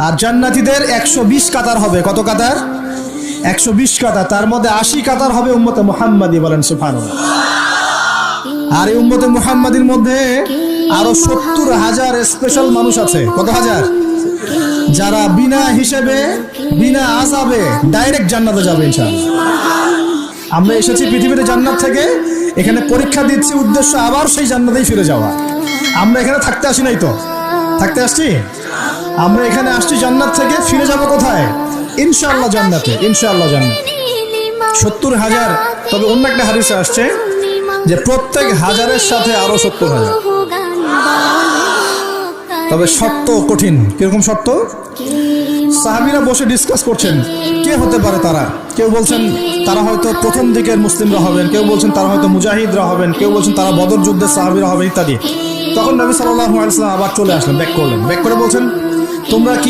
আর জান্নাতীদের 120 কাতার হবে। কত কাতার? 120 কাতার। তার মধ্যে 80 কাতার হবে উম্মতে মুহাম্মাদি। বলেন সুবহানাল্লাহ। আর এই উম্মতে মুহাম্মাদির মধ্যে আরো 70,000 স্পেশাল মানুষ আছে। কত হাজার? যারা বিনা হিসেবে বিনা আযাবে ডাইরেক্ট জান্নাতে যাবে ইনশাআল্লাহ। আমরা এসেছি পৃথিবীতে জান্নাত থেকে, এখানে পরীক্ষা দিচ্ছি, উদ্দেশ্য আবার সেই জান্নাতেই ফিরে যাওয়া। আমরা এখানে থাকতে আসি নাই তো, থাকতে আসছি। আমরা এখানে আসছি জান্নাত থেকে, ফিরে যাব কোথায়? ইনশাআল্লাহ জান্নাতে, ইনশাআল্লাহ জান্নাত। 70,000। তবে অন্য একটা হাদিসে আসছে যে প্রত্যেক হাজারের সাথে আরো 70,000। তবে শর্ত কঠিন। কিরকম শর্ত? সাহাবীরা বসে ডিসকাস করছেন কে হতে পারে তারা। কেউ বলছেন তারা হয়তো প্রথম দিকের মুসলিমরা হবেন, কেউ বলছেন তারা হয়তো মুজাহিদরা হবেন, কেউ বলছেন তারা বদর যুদ্ধের সাহাবীরা হবেন ইত্যাদি। তখন নবী সাল্লাল্লাহু আলাইহি ওয়াসাল্লাম আবার চলে আসলেন, ব্যাক করলেন। ব্যাক করে বলছেন তোমরা কি